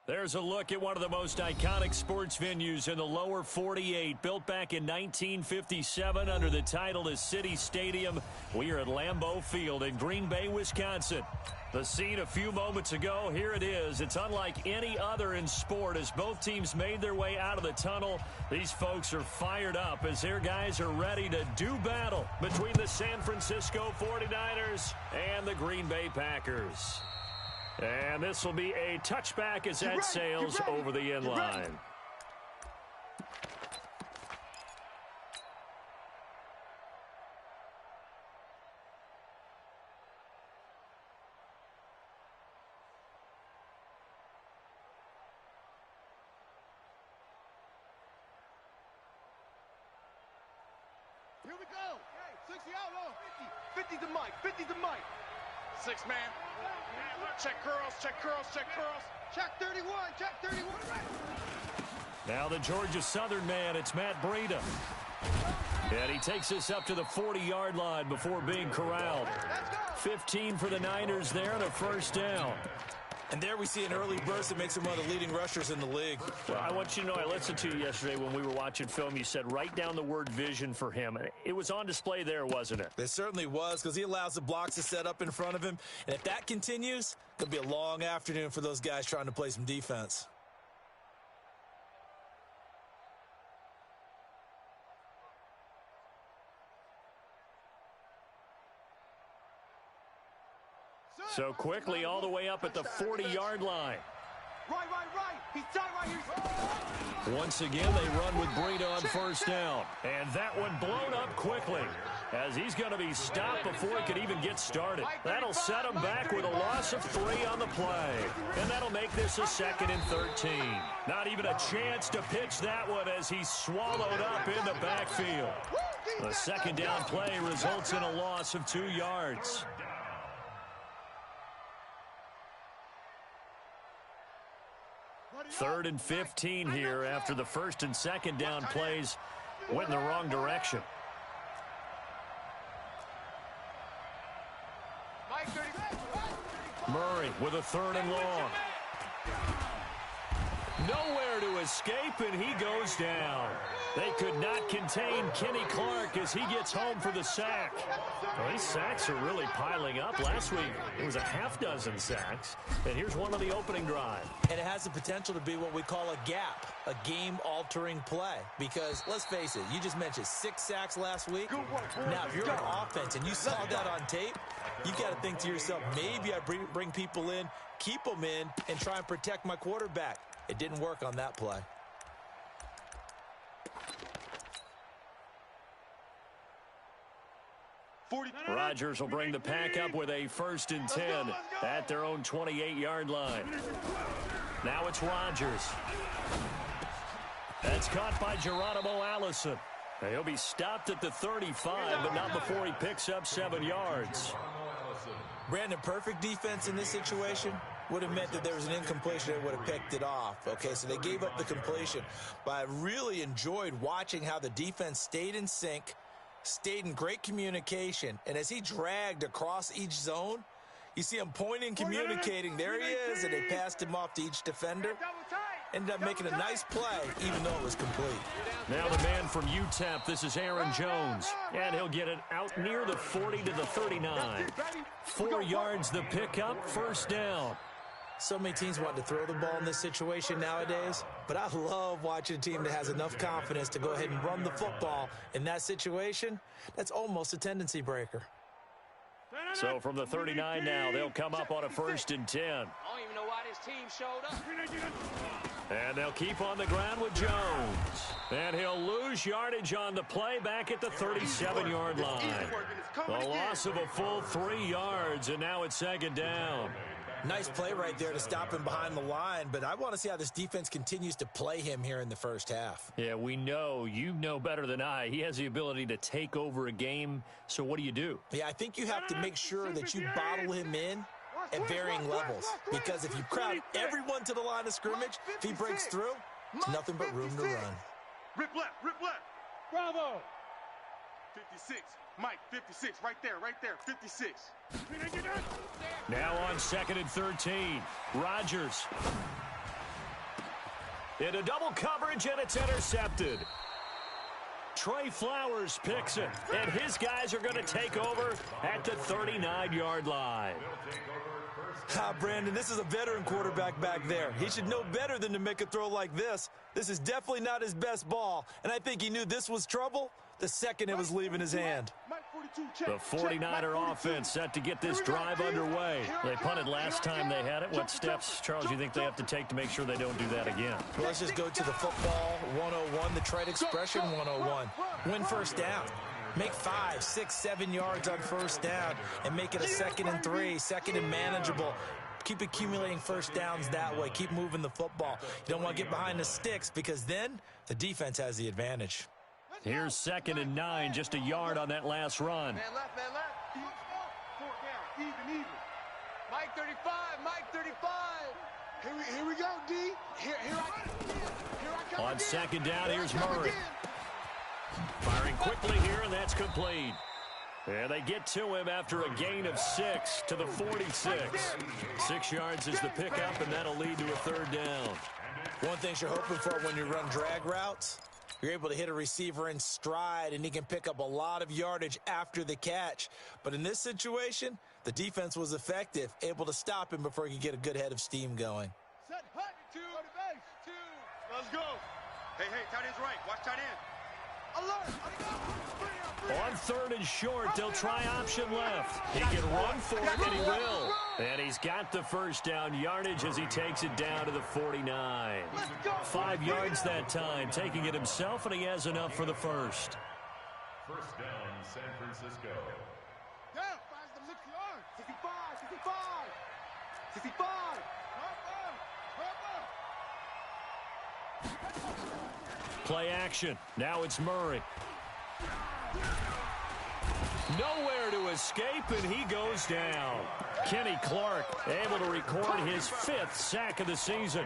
There's a look at one of the most iconic sports venues in the lower 48, built back in 1957 under the title of City Stadium. We are at Lambeau Field in Green Bay, Wisconsin. The scene a few moments ago, here it is. It's unlike any other in sport as both teams made their way out of the tunnel. These folks are fired up as their guys are ready to do battle between the San Francisco 49ers and the Green Bay Packers. And this will be a touchback as that sails over the end line. Here we go. 60 out, 50. 50 to Mike. 50 to Mike. 6 man. Check curls, check curls, check curls. Check 31, check 31. Now the Georgia Southern man, it's Matt Breida. And he takes us up to the 40-yard line before being corralled. 15 for the Niners there and a first down. And there we see an early burst that makes him one of the leading rushers in the league. Well, I want you to know, I listened to you yesterday when we were watching film. You said write down the word vision for him. It was on display there, wasn't it? It certainly was, because he allows the blocks to set up in front of him. And if that continues, it'll be a long afternoon for those guys trying to play some defense. So quickly all the way up at the 40-yard line. Right. He's tight right here. Once again, they run with Breida on first down. And that one blown up quickly as he's going to be stopped before he could even get started. That'll set him back with a loss of 3 on the play. And that'll make this a 2nd and 13. Not even a chance to pitch that one as he's swallowed up in the backfield. The second down play results in a loss of 2 yards. Third and 15 here after the first and second down plays went in the wrong direction. Murray with a 3rd and long. Nowhere to escape, and he goes down. They could not contain Kenny Clark as he gets home for the sack. Well, these sacks are really piling up. Last week, it was a half-dozen sacks. And here's one on the opening drive. And it has the potential to be what we call a gap, a game-altering play. Because, let's face it, you just mentioned 6 sacks last week. Now, if you're on offense and you saw that on tape, you got to think to yourself, maybe I bring people in, keep them in, and try and protect my quarterback. It didn't work on that play. Rodgers will bring the pack up with a 1st and 10 at their own 28-yard line. Now it's Rodgers. That's caught by Geronimo Allison. He'll be stopped at the 35, but not before he picks up 7 yards. Brandon, perfect defense in this situation would have meant that there was an incompletion that would have picked it off. Okay, so they gave up the completion. But I really enjoyed watching how the defense stayed in sync, stayed in great communication, and as he dragged across each zone, you see him pointing, communicating. There he is, and they passed him off to each defender. Ended up making a nice play, even though it was complete. Now the man from UTEP, this is Aaron Jones, and he'll get it out near the 40 to the 39. 4 yards the pickup, first down. So many teams want to throw the ball in this situation nowadays, but I love watching a team that has enough confidence to go ahead and run the football in that situation. That's almost a tendency breaker. So from the 39 now, they'll come up on a 1st and 10. I don't even know why this team showed up. And they'll keep on the ground with Jones. And he'll lose yardage on the play back at the 37-yard line. The loss of a full 3 yards, and now it's 2nd down. Nice play right there to stop him behind the line, but I want to see how this defense continues to play him here in the first half. Yeah, we know. You know better than I. He has the ability to take over a game, so what do? Yeah, I think you have to make sure that you bottle him in at varying levels, because if you crowd everyone to the line of scrimmage, if he breaks through, it's nothing but room to run. Rip left. Bravo. 56. Mike, 56, right there, 56. Now on 2nd and 13, Rodgers. Into double coverage, and it's intercepted. Trey Flowers picks it, and his guys are going to take over at the 39-yard line. Brandon, this is a veteran quarterback back there. He should know better than to make a throw like this. This is definitely not his best ball, and I think he knew this was trouble the second it was leaving his hand. The 49er offense set to get this drive underway. They punted last time they had it. What steps, Charles, you think they have to take to make sure they don't do that again? Well, let's just go to the football 101, the trade expression 101. Win first down. Make 5, 6, 7 yards on first down and make it a 2nd and 3, 2nd and manageable. Keep accumulating first downs that way. Keep moving the football. You don't want to get behind the sticks because then the defense has the advantage. Here's 2nd and 9, just a yard on that last run. Man left, man left. 4 down, even. Mike 35, Mike 35. Here we go, D. Here I come. On 2nd down, here's Murray. Firing quickly here, and that's complete. And they get to him after a gain of 6 to the 46. 6 yards is the pickup, and that'll lead to a 3rd down. One thing you're hoping for when you run drag routes, you're able to hit a receiver in stride, and he can pick up a lot of yardage after the catch. But in this situation, the defense was effective, able to stop him before he could get a good head of steam going. Set, hut, 2, go to base, 2. Let's go. Hey, tight end's right. Watch tight end. Alert. On 3rd and short, they'll try option left. He can run for it, and he will. And he's got the first down yardage as he takes it down to the 49. 5 yards that time, taking it himself, and he has enough for the first. First down, San Francisco. Down, 65, 65, 65. Play action. Now it's Murray. Nowhere to escape, and he goes down. Kenny Clark able to record his 5th sack of the season.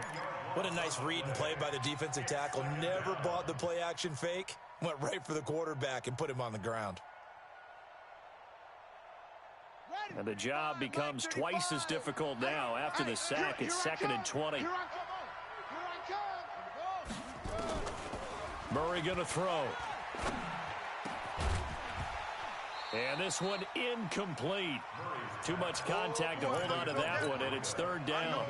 What a nice read and play by the defensive tackle. Never bought the play action fake. Went right for the quarterback and put him on the ground. And the job becomes twice as difficult now. After the sack, it's 2nd and 20. Murray going to throw. And this one incomplete. Too much contact to hold on to that one, and it's 3rd down.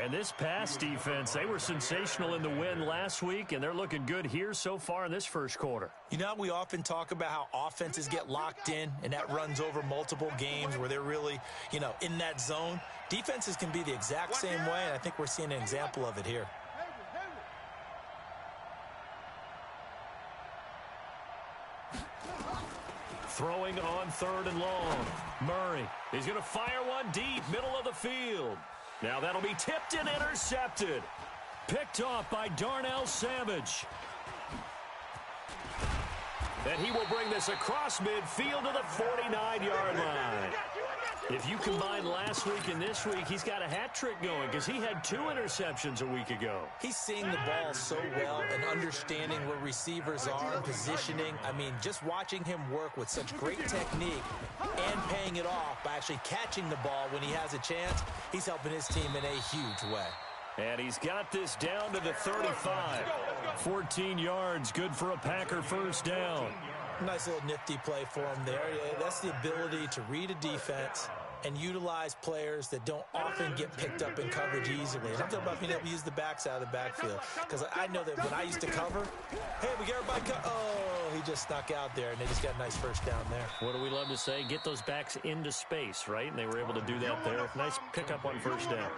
And this pass defense, they were sensational in the win last week, and they're looking good here so far in this first quarter. You know, we often talk about how offenses get locked in, and that runs over multiple games where they're really, in that zone. Defenses can be the exact same way, and I think we're seeing an example of it here. Throwing on 3rd and long. Murray, he's going to fire one deep, middle of the field. Now that'll be tipped and intercepted. Picked off by Darnell Savage. And he will bring this across midfield to the 49-yard line. If you combine last week and this week, he's got a hat trick going because he had 2 interceptions a week ago. He's seeing the ball so well and understanding where receivers are and positioning. I mean, just watching him work with such great technique and paying it off by actually catching the ball when he has a chance, he's helping his team in a huge way. And he's got this down to the 35. 14 yards, good for a Packer first down. Nice little nifty play for him there. That's the ability to read a defense and utilize players that don't often get picked up in coverage easily. And I'm talking about being able to use the backs out of the backfield. Because I know that when I used to cover, hey, we got everybody oh, he just snuck out there, and they just got a nice first down there. What do we love to say? Get those backs into space, right? And they were able to do that there. Nice pickup on first down.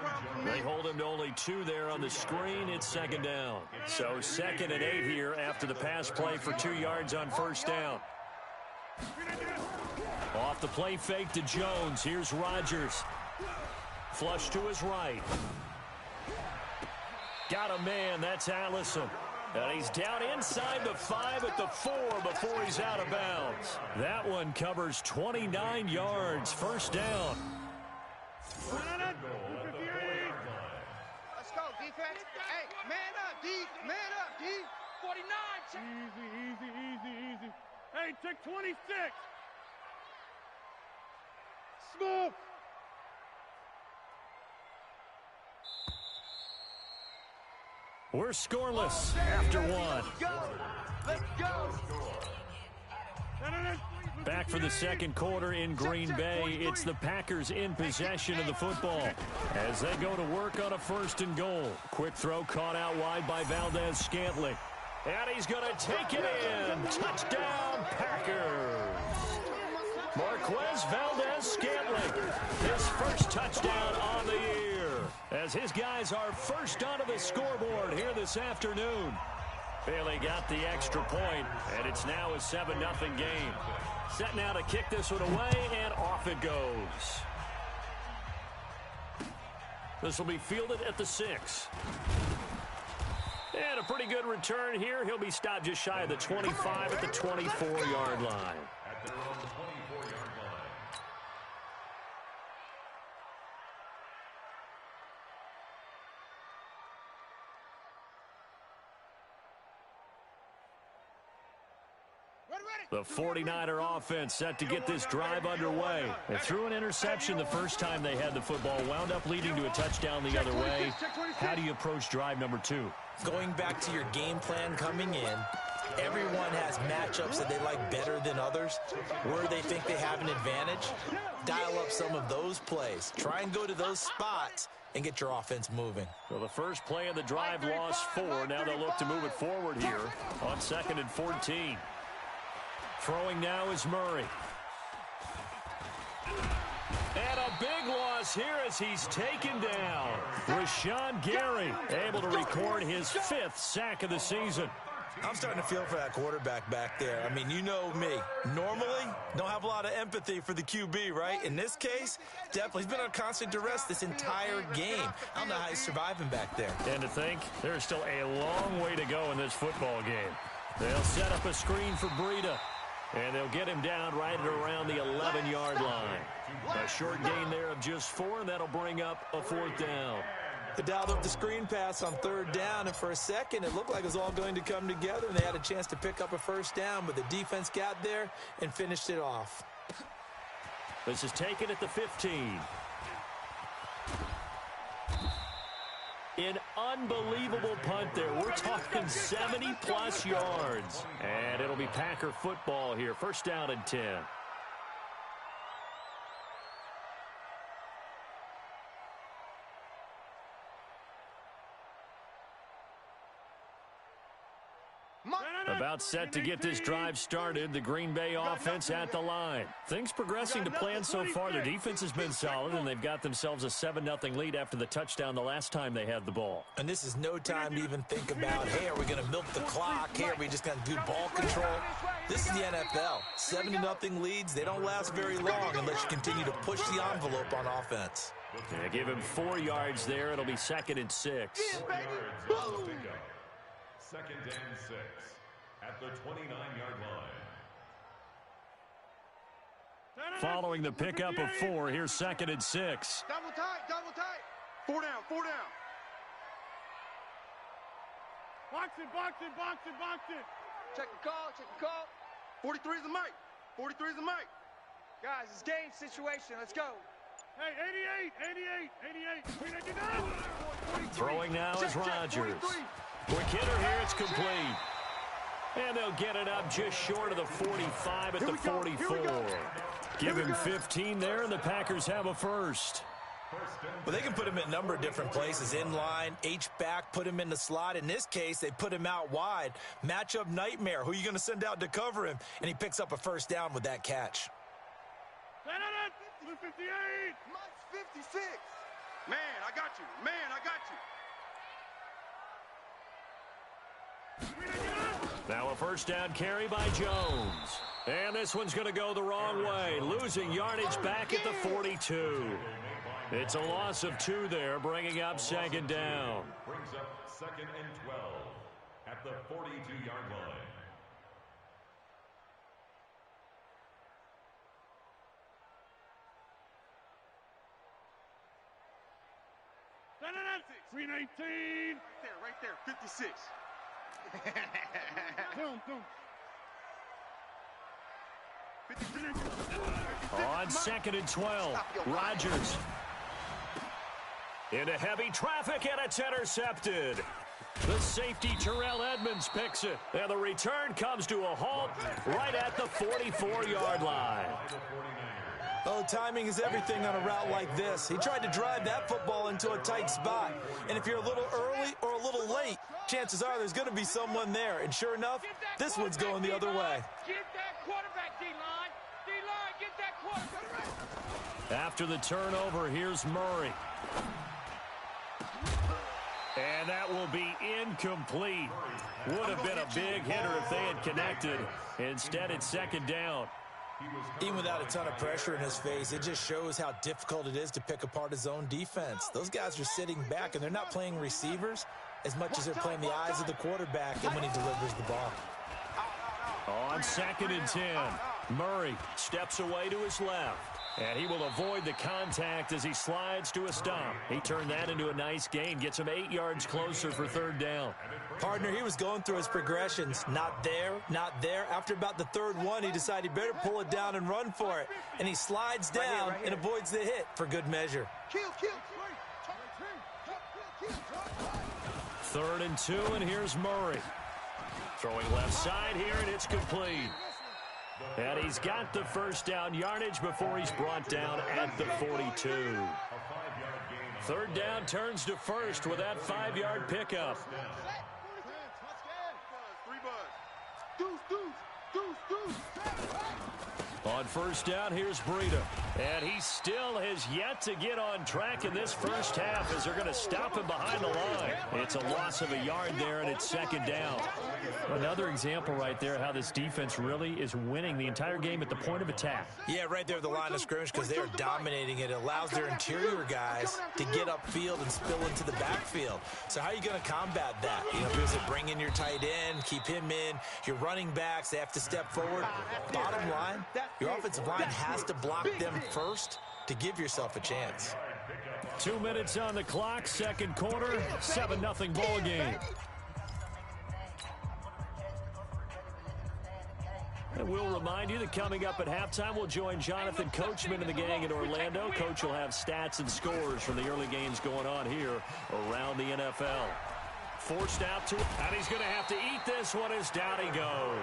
They hold him to only 2 there on the screen. It's 2nd down. So 2nd and 8 here after the pass play for 2 yards on first down. Off the play fake to Jones. Here's Rodgers. Flush to his right. Got a man. That's Allison. And he's down inside the 5 at the 4 before he's out of bounds. That one covers 29 yards. First down. Let's go, defense. Hey, man up, D. Man up, D. 49. Easy. Hey, check 26. Smooth. We're scoreless after one. Let's go. Back for the second quarter in Green Bay. It's the Packers in possession of the football as they go to work on a 1st and goal. Quick throw caught out wide by Valdez-Scantling. And he's going to take it in. Touchdown, Packers. Marquez Valdez-Scantling, his first touchdown on the year, as his guys are first onto the scoreboard here this afternoon. Bailey got the extra point, and it's now a 7-0 game. Set now to kick this one away, and off it goes. This will be fielded at the 6. And a pretty good return here. He'll be stopped just shy of the 25 at the 24-yard line. At their own 24-yard line. The 49er offense set to get this drive underway. They threw an interception the first time they had the football, wound up leading to a touchdown the other way. How do you approach drive number 2? Going back to your game plan coming in, everyone has matchups that they like better than others. Where they think they have an advantage, dial up some of those plays. Try and go to those spots and get your offense moving. So the first play of the drive lost 4. Now they'll look to move it forward here on 2nd and 14. Throwing now is Murray. And a big loss here as he's taken down. Rashawn Gary able to record his 5th sack of the season. I'm starting to feel for that quarterback back there. I mean, you know me. Normally, don't have a lot of empathy for the QB, right? In this case, definitely. He's been on constant duress this entire game. I don't know how he's surviving back there. And to think, there's still a long way to go in this football game. They'll set up a screen for Breida. And they'll get him down right at around the 11-yard line. A short gain there of just 4, and that'll bring up a 4th down. They dialed up the screen pass on 3rd down, and for a second, it looked like it was all going to come together, and they had a chance to pick up a 1st down, but the defense got there and finished it off. This is taken at the 15. An unbelievable punt there. We're talking 70-plus yards. And it'll be Packer football here. 1st down and 10. About set to get this drive started. The Green Bay offense at the line. Things progressing to plan so far. Their defense has been solid, and they've got themselves a 7-0 lead after the touchdown the last time they had the ball. And this is no time to even think about, hey, are we going to milk the clock? Hey, are we just going to do ball control? This is the NFL. 7-0 leads, they don't last very long unless you continue to push the envelope on offense. Yeah, give him 4 yards there. It'll be 2nd and 6. 2nd and 6. At the 29-yard line. Following the pickup of 4, here's 2nd and 6. Double tight, double tight. 4 down, 4 down. Box it, box it, box it, box it. Check the call, check the call. 43 is the mic. 43 is the mic. Guys, it's game situation. Let's go. Hey, 88, 88, 88. Throwing now is Rodgers. Quick hitter here, it's complete. And they'll get it up just short of the 45 at the 44. Give him 15 there, and the Packers have a 1st. Well, they can put him in a number of different places. In line, H-back, put him in the slot. In this case, they put him out wide. Matchup nightmare. Who are you going to send out to cover him? And he picks up a 1st down with that catch. 58. Mike's 56. Man, I got you. Man, I got you. Now a 1st down carry by Jones. And this one's going to go the wrong way. Losing yardage back at the 42. It's a loss of 2 there, bringing up 2nd down. Brings up 2nd and 12 at the 42-yard line. Green 18. Right there, 56. Boom, boom. On 2nd and 12, Rodgers. Into heavy traffic, and it's intercepted. The safety, Terrell Edmonds, picks it. And the return comes to a halt right at the 44-yard line. Oh, timing is everything on a route like this. He tried to drive that football into a tight spot. And if you're a little early or a little late, chances are there's going to be someone there. And sure enough, this one's going the other way. Get that quarterback, D-line. D-line, get that quarterback. After the turnover, here's Murray. And that will be incomplete. Would have been a big hitter if they had connected. Instead, it's second down. Even without a ton of pressure in his face, it just shows how difficult it is to pick apart his own defense. Those guys are sitting back, and they're not playing receivers as much as they're playing the eyes of the quarterback and when he delivers the ball. On 2nd and 10, Murray steps away to his left. And he will avoid the contact as he slides to a stop. He turned that into a nice gain, gets him 8 yards closer for third down. Partner, he was going through his progressions. Not there, not there. After about the third one, he decided he better pull it down and run for it. And he slides down and avoids the hit for good measure. Third and 2, and here's Murray. Throwing left side here, and it's complete. And he's got the first down yardage before he's brought down at the 42. Third down turns to first with that 5-yard pickup. On first down, here's Breida. And he still has yet to get on track in this first half as they're going to stop him behind the line. It's a loss of a yard there, and it's second down. Another example right there how this defense really is winning the entire game at the point of attack. Yeah, right there at the line of scrimmage because they're dominating it. It allows their interior guys to get upfield and spill into the backfield. So how are you going to combat that? You know, because bring in your tight end, keep him in. Your running backs, they have to step forward. Bottom line, your offensive line has to block them first to give yourself a chance. 2 minutes on the clock, second quarter, 7-0 ball game. And we'll remind you that coming up at halftime, we'll join Jonathan Coachman and the gang in Orlando. Coach will have stats and scores from the early games going on here around the NFL. Forced out to, and he's going to have to eat this one as down he goes.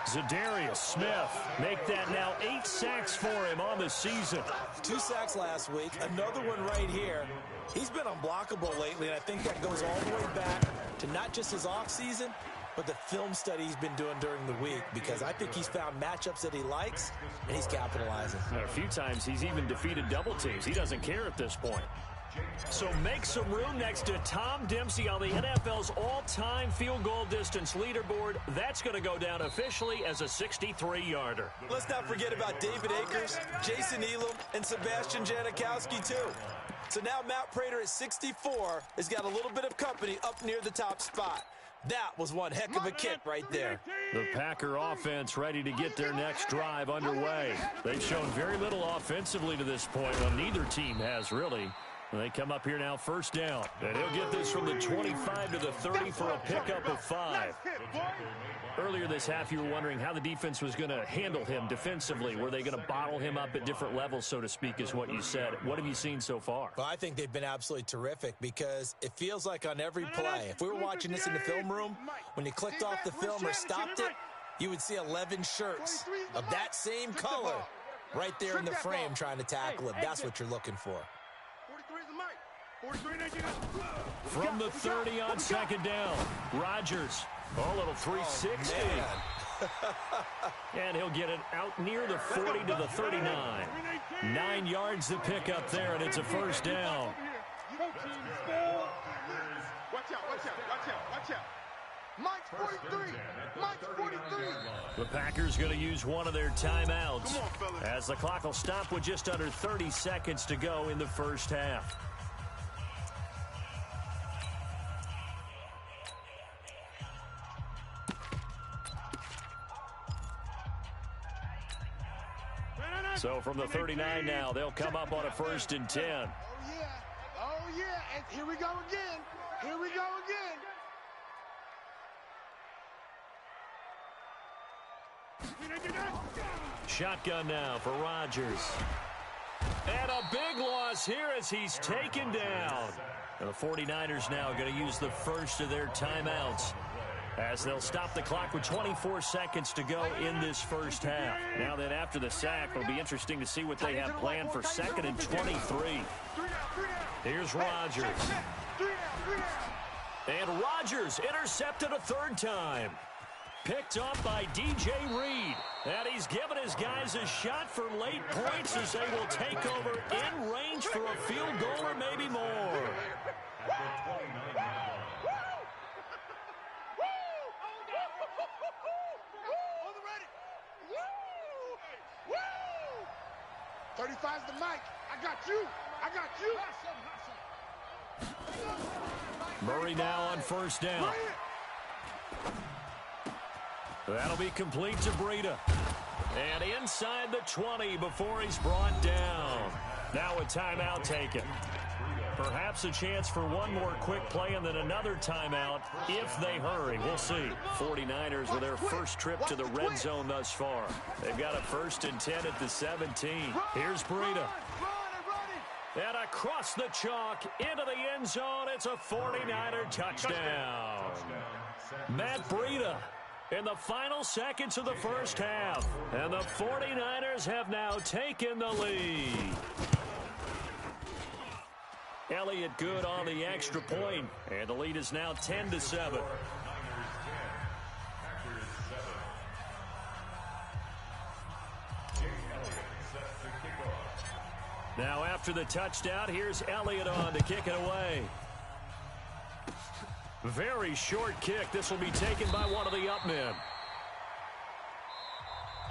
Zadarius Smith make that now 8 sacks for him on the season. 2 sacks last week, another one right here. He's been unblockable lately, and I think that goes all the way back to not just his offseason, but the film study he's been doing during the week, because I think he's found matchups that he likes, and he's capitalizing. A few times he's even defeated double teams. He doesn't care at this point. So make some room next to Tom Dempsey on the NFL's all-time field goal distance leaderboard. That's going to go down officially as a 63-yarder. Let's not forget about David Akers, Jason Elam, and Sebastian Janikowski, too. So now Matt Prater at 64 has got a little bit of company up near the top spot. That was one heck of a kick right there. The Packer offense ready to get their next drive underway. They've shown very little offensively to this point. Well, neither team has really. They come up here now, first down. And he'll get this from the 25 to the 30 for a pickup of 5. Earlier this half, you were wondering how the defense was going to handle him defensively. Were they going to bottle him up at different levels, so to speak, is what you said. What have you seen so far? Well, I think they've been absolutely terrific because it feels like on every play, if we were watching this in the film room, when you clicked off the film or stopped it, you would see 11 shirts of that same color right there in the frame trying to tackle it. That's what you're looking for. From the 30 on second down, Rodgers. A little 360. And he'll get it out near the 40 to the 39. 9 yards to pick up there, and it's a first down. Watch out, watch out, watch out, watch out. Mike's 43. Mike's 43. The Packers going to use one of their timeouts as the clock will stop with just under 30 seconds to go in the first half. So from the 39 now, they'll come up on a 1st and 10. Oh, yeah. Oh, yeah. And here we go again. Here we go again. Shotgun now for Rodgers. And a big loss here as he's taken down. And the 49ers now going to use the first of their timeouts, as they'll stop the clock with 24 seconds to go in this first half. Now then, after the sack, it'll be interesting to see what they have planned for 2nd and 23. Here's Rodgers. And Rodgers intercepted a third time. Picked up by DJ Reed. And he's given his guys a shot for late points as they will take over in range for a field goal or maybe more. At the 29-yard line. 35's the mic. I got you. I got you. Murray now on first down. That'll be complete to Breida. And inside the 20 before he's brought down. Now a timeout taken. Perhaps a chance for one more quick play and then another timeout if they hurry. We'll see. 49ers with their first trip to the red zone thus far. They've got a 1st and 10 at the 17. Here's Breida. And across the chalk into the end zone. It's a 49er touchdown. Matt Breida in the final seconds of the first half. And the 49ers have now taken the lead. Elliott good on the extra point, and the lead is now 10-7. Now after the touchdown, here's Elliott on to kick it away. Very short kick. This will be taken by one of the up men.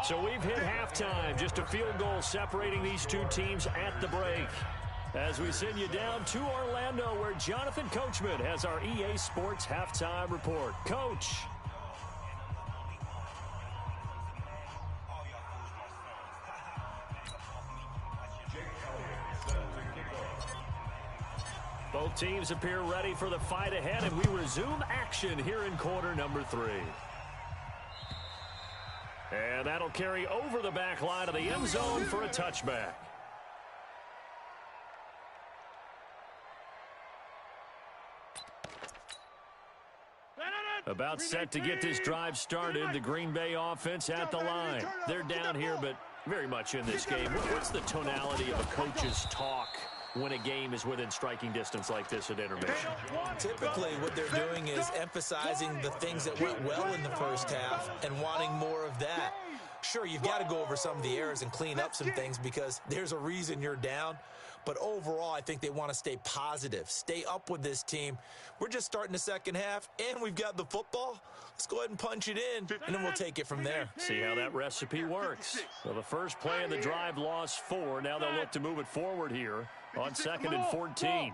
So we've hit halftime. Just a field goal separating these two teams at the break. As we send you down to Orlando, where Jonathan Coachman has our EA Sports Halftime Report. Coach. Both teams appear ready for the fight ahead, and we resume action here in quarter number 3. And that'll carry over the back line of the end zone for a touchback. About set to get this drive started. The Green Bay offense at the line. They're down here, but very much in this game. What's the tonality of a coach's talk when a game is within striking distance like this at intermission? Typically, what they're doing is emphasizing the things that went well in the first half and wanting more of that. Sure, you've got to go over some of the errors and clean up some things because there's a reason you're down. But overall, I think they want to stay positive, stay up with this team. We're just starting the second half, and we've got the football. Let's go ahead and punch it in, and then we'll take it from there. See how that recipe works. So the first play of the drive lost 4. Now they'll look to move it forward here on 2nd and 14.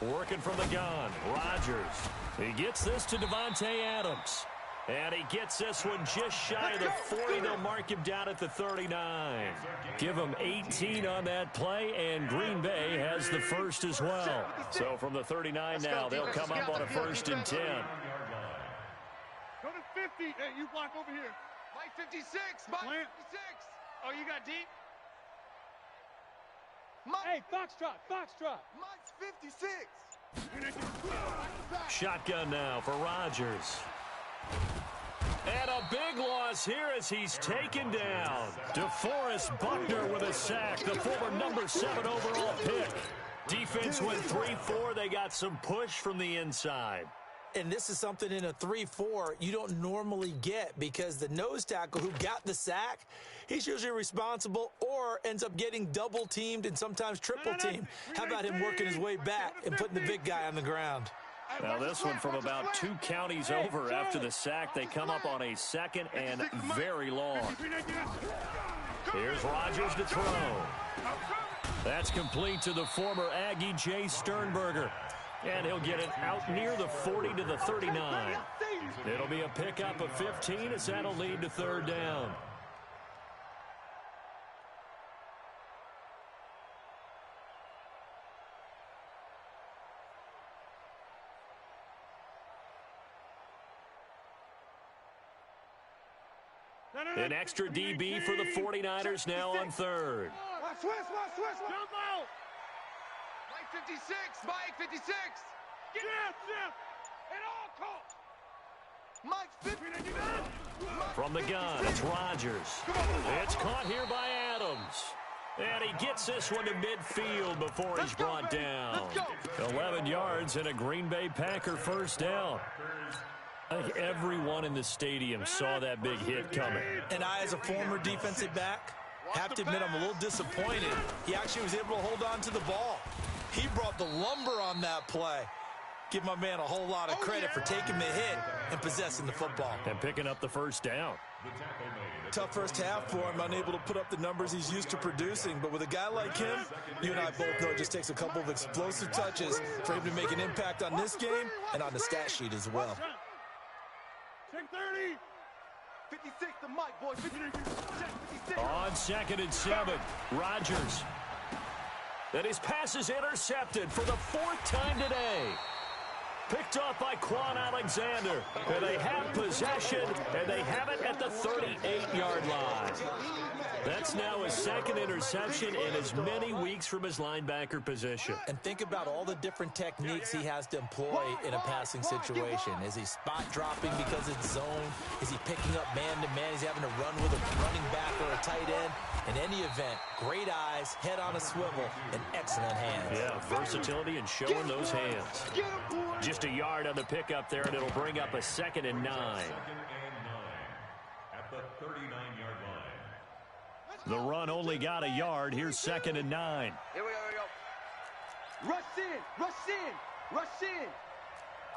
Working from the gun, Rodgers. He gets this to Devontae Adams. And he gets this one just shy of the 40. They'll mark him down at the 39. Give him 18 on that play, and Green Bay has the first as well. So from the 39 now, they'll come up on a 1st and 10. Go to 50. Hey, you block over here. Mike 56. Mike 56. Oh, you got deep? Hey, foxtrot, foxtrot. Mike's 56. Shotgun now for Rodgers. And a big loss here as he's taken down. DeForest Buckner with a sack, the former number 7 overall pick. Defense went 3-4. They got some push from the inside. And this is something in a 3-4 you don't normally get because the nose tackle who got the sack, he's usually responsible or ends up getting double teamed and sometimes triple teamed. How about him working his way back and putting the big guy on the ground? Now this one from about 2 counties over after the sack. They come up on a 2nd and very long. Here's Rodgers to throw. That's complete to the former Aggie Jay Sternberger. And he'll get it out near the 40 to the 39. It'll be a pickup of 15 as that'll lead to 3rd down. An extra DB for the 49ers now on third. Switch. Jump out. Mike 56. Mike 56. Get it all caught. Mike 50. From the gun, it's Rodgers. It's caught here by Adams. And he gets this one to midfield before he's brought down. 11 yards and a Green Bay Packer first down. I think everyone in the stadium saw that big hit coming. And I, as a former defensive back, have to admit I'm a little disappointed. He actually was able to hold on to the ball. He brought the lumber on that play. Give my man a whole lot of credit for taking the hit and possessing the football. And picking up the first down. Tough first half for him, unable to put up the numbers he's used to producing. But with a guy like him, you and I both know it just takes a couple of explosive touches for him to make an impact on this game and on the stat sheet as well. Check 30. 56 to Mike, boy. 56. On 2nd and 7, Rodgers. And his pass is intercepted for the 4th time today. Picked off by Quan Alexander. And they have possession, and they have it at the 38-yard line. That's now his 2nd interception in as many weeks from his linebacker position. And think about all the different techniques he has to employ in a passing situation. Is he spot dropping because it's zone? Is he picking up man-to-man? Is he having to run with a running back or a tight end? In any event, great eyes, head on a swivel, and excellent hands. Yeah, versatility and showing those hands. Just a yard on the pickup there, and it'll bring up a 2nd and 9. 2nd and 9 at the 39-yard line. The run only got a yard. Here's 2nd and 9. Here we go. Rush in.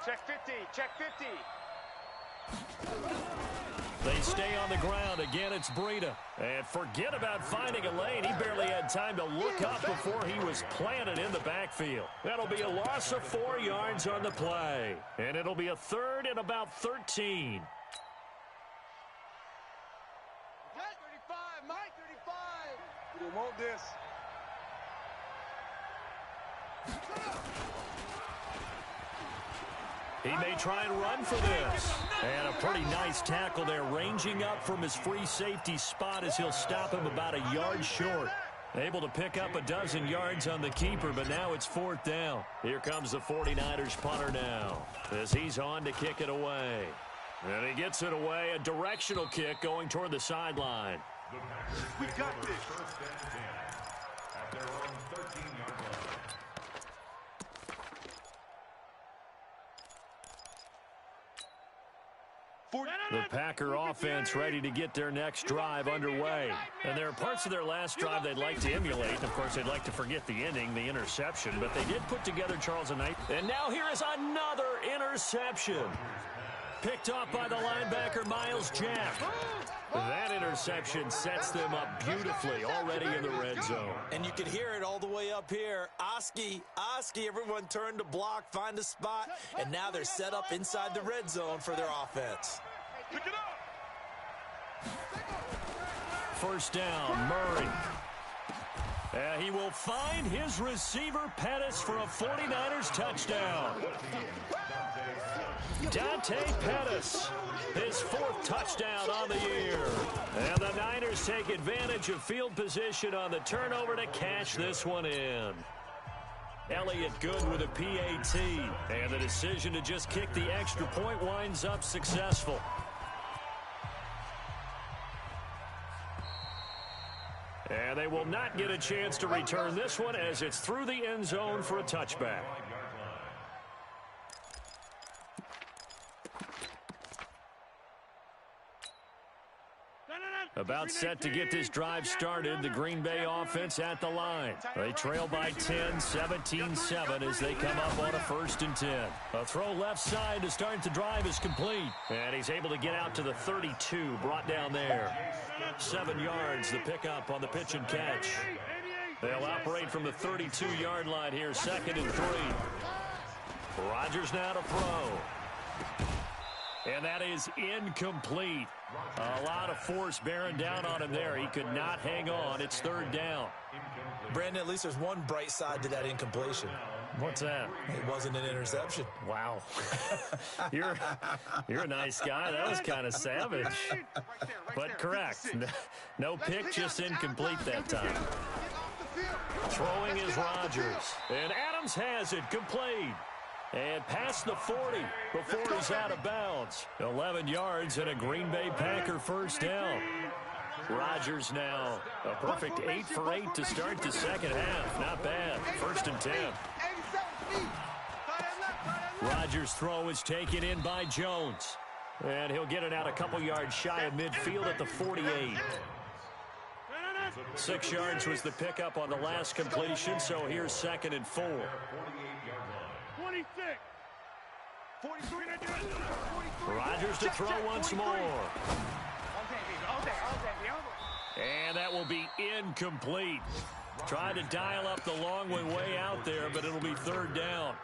Check 50. Check 50. They stay on the ground. Again, it's Breida. And forget about finding a lane. He barely had time to look up before he was planted in the backfield. That'll be a loss of 4 yards on the play. And it'll be a 3rd and about 13. 35, Mike 35. We want this. He may try and run for this. And a pretty nice tackle there, ranging up from his free safety spot as he'll stop him about a yard short. Able to pick up a dozen yards on the keeper, but now it's 4th down. Here comes the 49ers punter now as he's on to kick it away. And he gets it away, a directional kick going toward the sideline. We got this. 1st and 10 at their own 13-yard line. The Packer offense ready to get their next drive underway. And there are parts of their last drive they'd like to emulate. Of course, they'd like to forget the ending, the interception. But they did put together Charles and Knight. And now here is another interception. Picked off by the linebacker, Miles Jack. That interception sets them up beautifully already in the red zone. And you can hear it all the way up here. Oski, everyone turned to block, find a spot, and now they're set up inside the red zone for their offense. Pick it up. 1st down, Murray. He will find his receiver, Pettis, for a 49ers touchdown. Dante Pettis, his 4th touchdown on the year. And the Niners take advantage of field position on the turnover to cash this one in. Elliott good with a PAT. And the decision to just kick the extra point winds up successful. And they will not get a chance to return this one as it's through the end zone for a touchback. About set to get this drive started, the Green Bay offense at the line. They trail by 10, 17-7 as they come up on a 1st and 10. A throw left side to start the drive is complete. And he's able to get out to the 32, brought down there. 7 yards, the pickup on the pitch and catch. They'll operate from the 32-yard line here, 2nd and 3. Rodgers now to throw. And that is incomplete. A lot of force bearing down on him there. He could not hang on. It's 3rd down. Brandon, at least there's one bright side to that incompletion. What's that? It wasn't an interception. Wow. You're a nice guy. That was kind of savage. But correct. No pick, just incomplete that time. Throwing is Rodgers. And Adams has it complete. And past the 40 before he's out of bounds. 11 yards and a Green Bay Packer first down. Rodgers now a perfect 8 for 8 to start the second half. Not bad. 1st and 10. Rodgers' throw is taken in by Jones. And he'll get it out a couple yards shy of midfield at the 48. 6 yards was the pickup on the last completion, so here's 2nd and 4. 26. 43. Rodgers to throw once more. And that will be incomplete. Tried to dial up the long way out there, but it'll be 3rd down.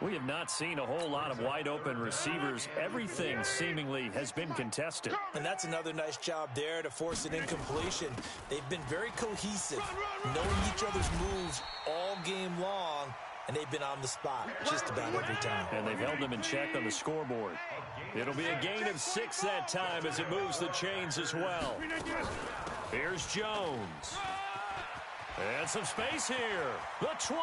We have not seen a whole lot of wide-open receivers. Everything seemingly has been contested. And that's another nice job there to force an incompletion. They've been very cohesive, knowing each other's moves all game long, and they've been on the spot just about every time. And they've held them in check on the scoreboard. It'll be a gain of 6 that time as it moves the chains as well. Here's Jones. And some space here. The 20.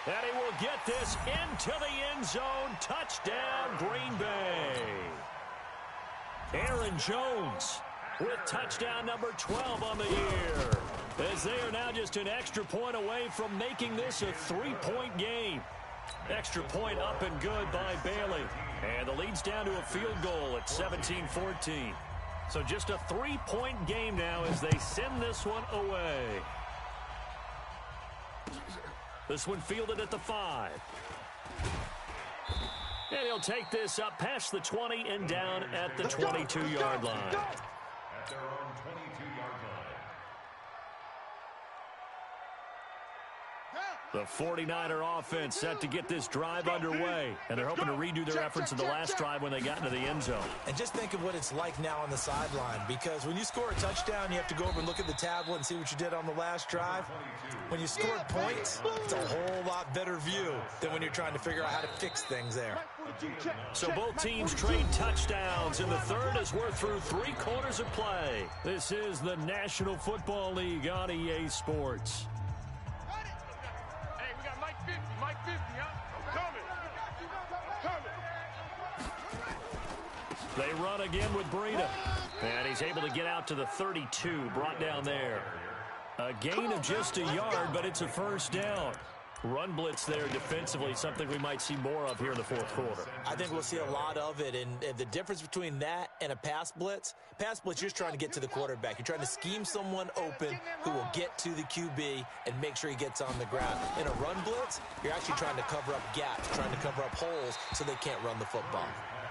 And he will get this into the end zone. Touchdown, Green Bay. Aaron Jones with touchdown number 12 on the year, as they are now just an extra point away from making this a 3-point game. Extra point up and good by Bailey. And the lead's down to a field goal at 17-14. So just a 3-point game now as they send this one away. This one fielded at the 5. And he'll take this up past the 20 and down at the 22-yard line. At their own 22-yard line. The 49er offense set to get this drive underway. And they're hoping to redo their efforts in the last drive when they got into the end zone. And just think of what it's like now on the sideline, because when you score a touchdown, you have to go over and look at the tablet and see what you did on the last drive. When you scored points, it's a whole lot better view than when you're trying to figure out how to fix things there. So both teams trade touchdowns, and the third as we're through 3 quarters of play. This is the National Football League on EA Sports. Hey, we got Mike 50, huh? I'm coming. They run again with Breida. And he's able to get out to the 32, brought down there. A gain of just a yard, but it's a first down. Run blitz there defensively, something we might see more of here in the 4th quarter. I think we'll see a lot of it, and the difference between that and a pass blitz, you're just trying to get to the quarterback. You're trying to scheme someone open who will get to the QB and make sure he gets on the ground. In a run blitz, you're actually trying to cover up gaps, trying to cover up holes so they can't run the football.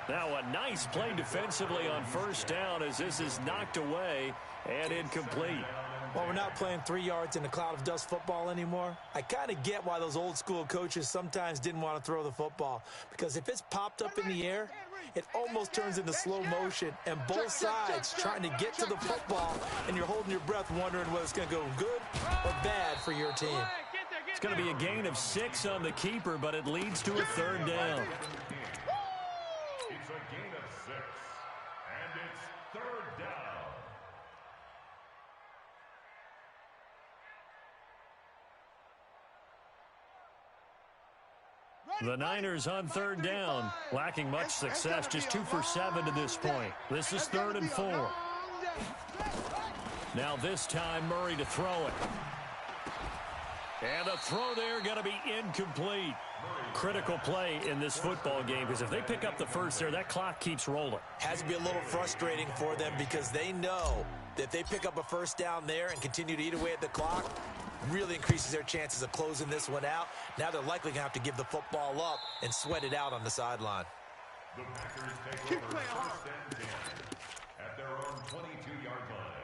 Now a nice play defensively on first down as this is knocked away and incomplete. Well, we're not playing 3 yards in a cloud of dust football anymore. I kind of get why those old school coaches sometimes didn't want to throw the football, because if it's popped up in the air, it almost turns into slow motion, and both sides trying to get to the football, and you're holding your breath wondering whether it's going to go good or bad for your team. It's going to be a gain of 6 on the keeper, but it leads to a 3rd down. It's a gain of 6. And it's 3rd down. The Niners on 3rd down, lacking much success, just 2 for 7 to this point. This is 3rd and 4. Now this time Murray to throw it. And the throw there going to be incomplete. Critical play in this football game, because if they pick up the first there, that clock keeps rolling. Has to be a little frustrating for them, because they know that if they pick up a first down there and continue to eat away at the clock, really increases their chances of closing this one out. Now they're likely going to have to give the football up and sweat it out on the sideline. The Packers take over 1st and 10 at their own 22-yard line.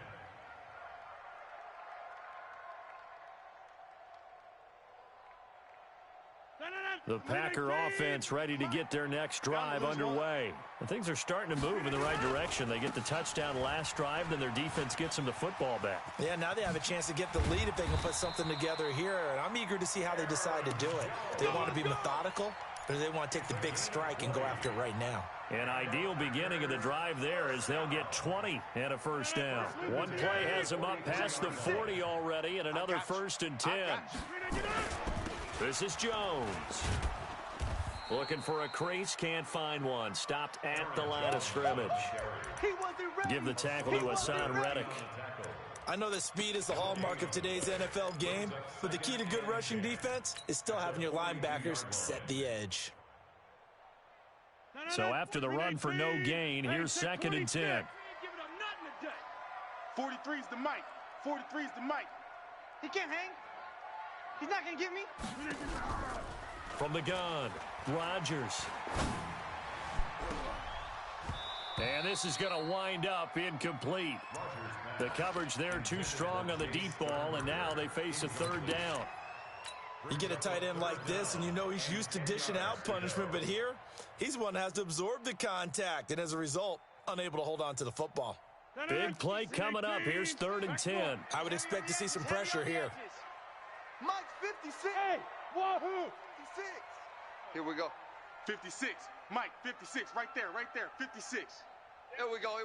The Packer offense ready to get their next drive underway. And things are starting to move in the right direction. They get the touchdown last drive, then their defense gets them the football back. Yeah, now they have a chance to get the lead if they can put something together here. And I'm eager to see how they decide to do it. Do they want to be methodical, or do they want to take the big strike and go after it right now? An ideal beginning of the drive there as they'll get 20 and a first down. One play has them up past the 40 already, and another 1st and 10. This is Jones. Looking for a crease, can't find one. Stopped at the line of scrimmage. Give the tackle to Hassan Reddick. I know that speed is the hallmark of today's NFL game, but the key to good rushing defense is still having your linebackers set the edge. So after the run for no gain, here's 2nd and 10. 43 is the mic. 43 is the mic. He can't hang. He's not going to get me. From the gun, Rodgers. And this is going to wind up incomplete. The coverage there too strong on the deep ball, and now they face a 3rd down. You get a tight end like this, and you know he's used to dishing out punishment, but here, he's one that has to absorb the contact, and as a result, unable to hold on to the football. Big play coming up. Here's 3rd and 10. I would expect to see some pressure here. Mike's 56. Hey, wahoo! 56. Here we go. 56. Mike, 56. Right there, 56. Here we go.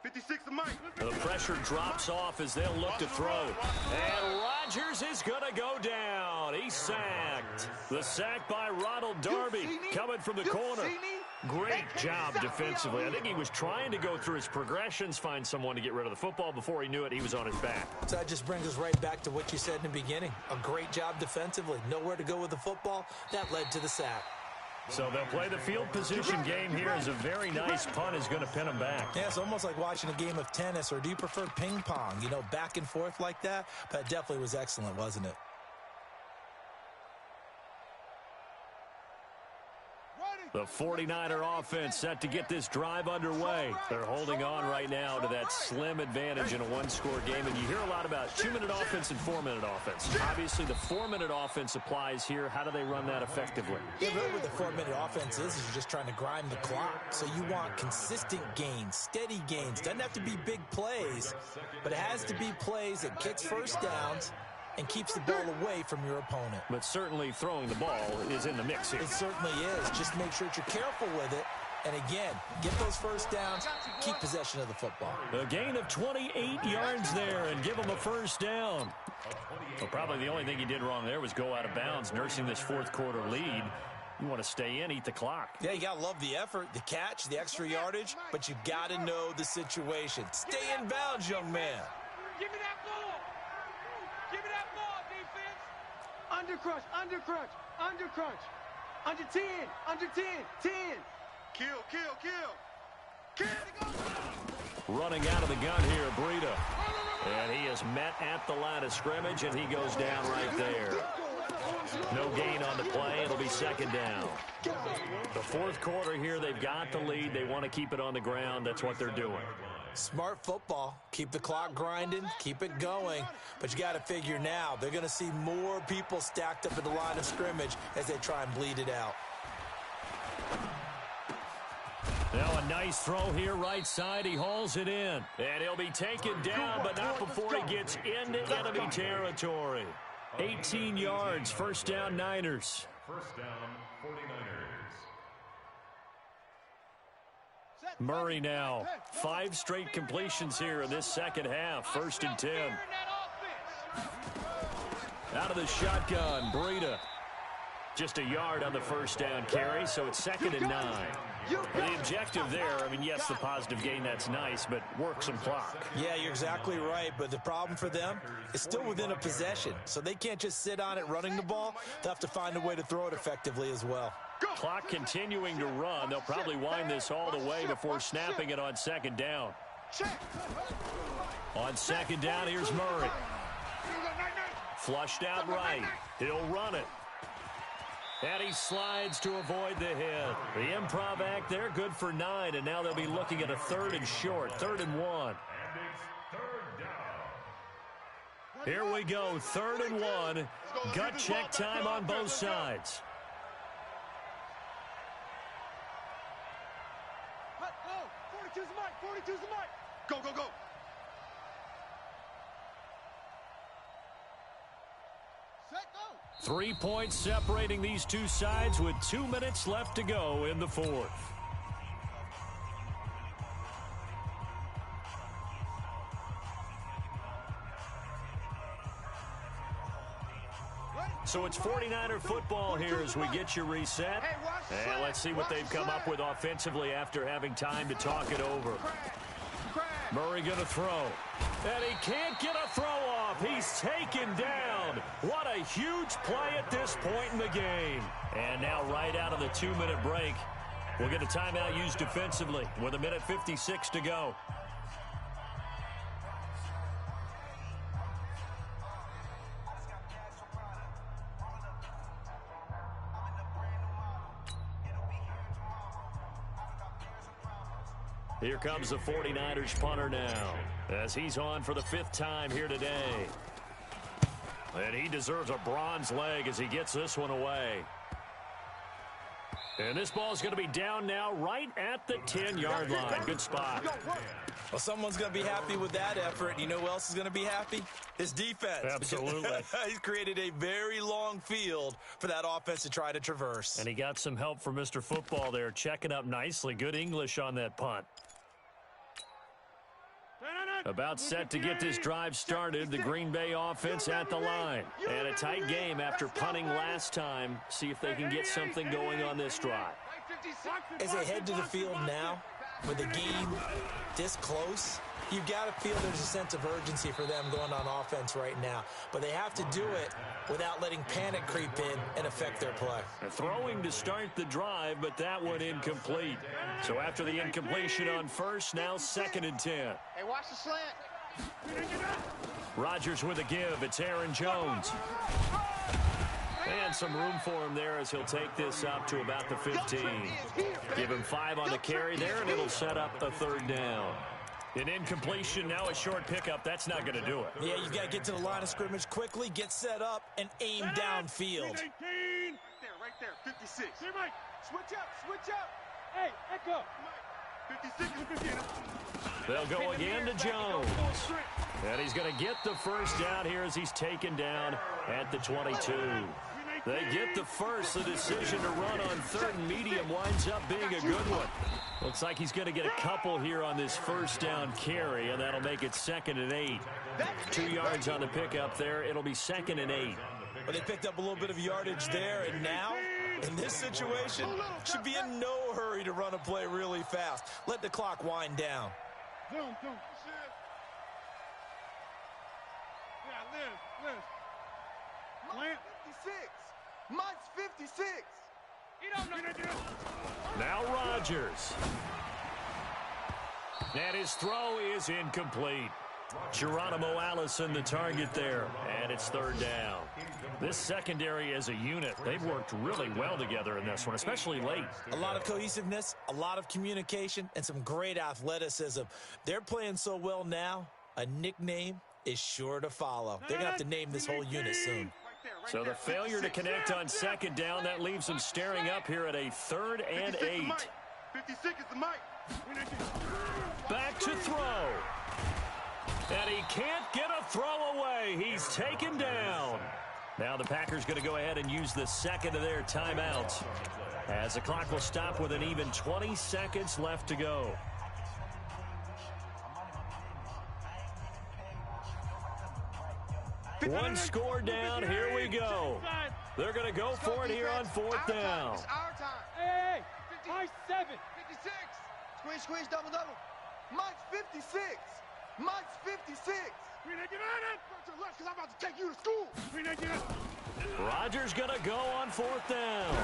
56 to Mike. The pressure drops off as they'll look to throw. And Rodgers is going to go down. He's sacked. The sack by Ronald Darby coming from the corner. Great job defensively. I think he was trying to go through his progressions, find someone to get rid of the football. Before he knew it, he was on his back. So that just brings us right back to what you said in the beginning. A great job defensively. Nowhere to go with the football. That led to the sack. So they'll play the field position game here as a very nice punt is going to pin them back. Yeah, it's almost like watching a game of tennis, or do you prefer ping pong? You know, back and forth like that? But it definitely was excellent, wasn't it? The 49er offense set to get this drive underway. They're holding on right now to that slim advantage in a one-score game. And you hear a lot about 2-minute offense and 4-minute offense. Obviously, the 4-minute offense applies here. How do they run that effectively? Yeah, really what the 4-minute offense is you're just trying to grind the clock. So you want consistent gains, steady gains. Doesn't have to be big plays, but it has to be plays that gets first downs and keeps the ball away from your opponent. But certainly throwing the ball is in the mix here. It certainly is. Just make sure that you're careful with it. And again, get those first downs, keep possession of the football. A gain of 28 yards there and give them a first down. Well, probably the only thing he did wrong there was go out of bounds, nursing this 4th quarter lead. You want to stay in, eat the clock. Yeah, you got to love the effort, the catch, the extra yardage, but you got to know the situation. Stay in bounds, young man. Give me that ball. Give me that ball, defense. Under crunch. Under 10. Under 10. 10. Kill. Running out of the gun here, Breida. And he is met at the line of scrimmage, and he goes down right there. No gain on the play. It'll be 2nd down. The 4th quarter here, they've got the lead. They want to keep it on the ground. That's what they're doing. Smart football. Keep the clock grinding. Keep it going. But you got to figure now, they're going to see more people stacked up at the line of scrimmage as they try and bleed it out. Now a nice throw here, right side. He hauls it in. And he'll be taken down, but not before he gets into enemy territory. 18 yards, first down, Niners. First down, 49ers. Murray now. 5 straight completions here in this second half. 1st and 10. Out of the shotgun, Breida. Just a yard on the first down carry, so it's 2nd and 9. The objective there, I mean, yes, the positive gain, that's nice, but work some clock. Yeah, you're exactly right, but the problem for them is still within a possession, so they can't just sit on it running the ball. They'll have to find a way to throw it effectively as well. Clock continuing to run. They'll probably wind this all the way before snapping it on 2nd down. On 2nd down, here's Murray. Flushed out right. He'll run it. And he slides to avoid the hit. The improv act there, good for 9, and now they'll be looking at a 3rd and short, 3rd and 1. And it's 3rd down. Here we go, 3rd and 1. Gut check time on both sides. Go. 42's the mic. 42's the mic. Go, go, go. Set, go. 3 points separating these two sides with 2 minutes left to go in the fourth. So it's 49er football here as we get you reset. And let's see what they've come up with offensively after having time to talk it over. Murray going to throw. And he can't get a throw off. He's taken down. What a huge play at this point in the game. And now right out of the 2-minute break, we'll get a timeout used defensively with 1:56 to go. Here comes the 49ers punter now as he's on for the 5th time here today. And he deserves a bronze leg as he gets this one away. And this ball is going to be down now right at the 10-yard line. Good spot. Well, someone's going to be happy with that effort. You know who else is going to be happy? His defense. Absolutely. He's created a very long field for that offense to try to traverse. And he got some help from Mr. Football there, checking up nicely. Good English on that punt. About set to get this drive started, the Green Bay offense at the line. And a tight game after punting last time. See if they can get something going on this drive. As they head to the field now, with the game this close, you've got to feel there's a sense of urgency for them going on offense right now. But they have to do it without letting panic creep in and affect their play. Throwing to start the drive, but that one incomplete. So after the incompletion on first, now 2nd and 10. Hey, watch the slant. Rodgers with a give. It's Aaron Jones. And some room for him there as he'll take this up to about the 15. Give him 5 on the carry there, and it'll set up a 3rd down. An incompletion, now a short pickup. That's not going to do it. Yeah, you've got to get to the line of scrimmage quickly, get set up, and aim downfield. There, right there, 56. Hey, Mike, switch up. Hey, Echo. 56 and 58. They'll go again to Jones. And he's going to get the first down here as he's taken down at the 22. They get the first. The decision to run on 3rd and medium winds up being a good one. Looks like he's going to get a couple here on this first down carry, and that'll make it 2nd and 8. 2 yards on the pickup there. It'll be 2nd and 8. But they picked up a little bit of yardage there, and now, in this situation, should be in no hurry to run a play really fast. Let the clock wind down. Zoom. Yeah, Liz. Mike's 56. Mike's 56. He don't know. Now Rodgers. And his throw is incomplete. Geronimo Allison the target there, and it's 3rd down. This secondary as a unit, they've worked really well together in this one, especially late. A lot of cohesiveness, a lot of communication, and some great athleticism. They're playing so well now, a nickname is sure to follow. They're going to have to name this whole unit soon. So the failure to connect on 2nd down, that leaves them staring up here at a 3rd and 8. 56 is the mic. Back to throw. And he can't get a throw away. He's taken down. Now the Packers going to go ahead and use the 2nd of their timeouts, as the clock will stop with an even 20 seconds left to go. One score down. Here we go. They're going to go for it here on 4th down. It's our time. Hey, Mike's 7. 56. Squeeze, double. Mike's 56. Mike's 56. We didn't get on it. Go to the left, because I'm about to take you to school. We didn't get it. Rodgers going to go on 4th down.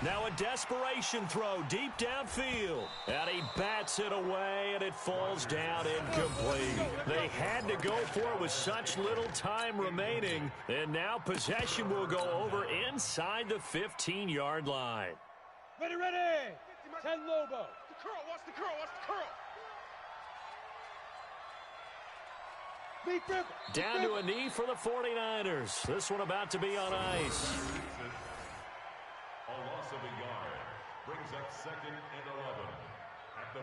Now a desperation throw deep downfield. And he bats it away, and it falls down incomplete. They had to go for it with such little time remaining. And now possession will go over inside the 15-yard line. Ready. 10 Lobo. The curl, watch the curl. Down to a knee for the 49ers. This one about to be on ice. A loss of a yard brings up 2nd and 11 at the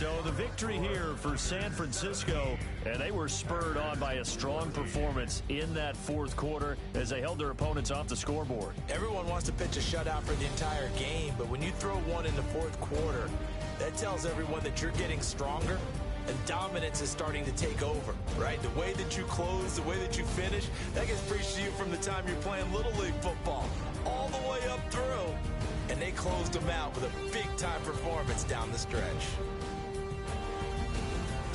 So the victory here for San Francisco, and they were spurred on by a strong performance in that fourth quarter as they held their opponents off the scoreboard. Everyone wants to pitch a shutout for the entire game, but when you throw one in the fourth quarter, that tells everyone that you're getting stronger and dominance is starting to take over, right? The way that you close, the way that you finish, that gets preached to you from the time you're playing Little League football all the way up through. And they closed them out with a big-time performance down the stretch.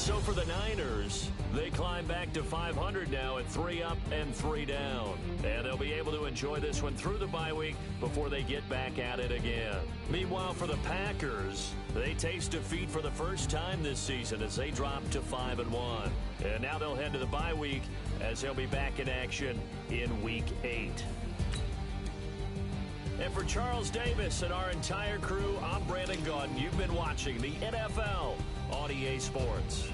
So for the Niners, they climb back to 500 now at 3 up and 3 down. And they'll be able to enjoy this one through the bye week before they get back at it again. Meanwhile, for the Packers, they taste defeat for the first time this season as they drop to 5-1. And now they'll head to the bye week as they'll be back in action in Week 8. And for Charles Davis and our entire crew, I'm Brandon Gaudin. You've been watching the NFL on EA Sports.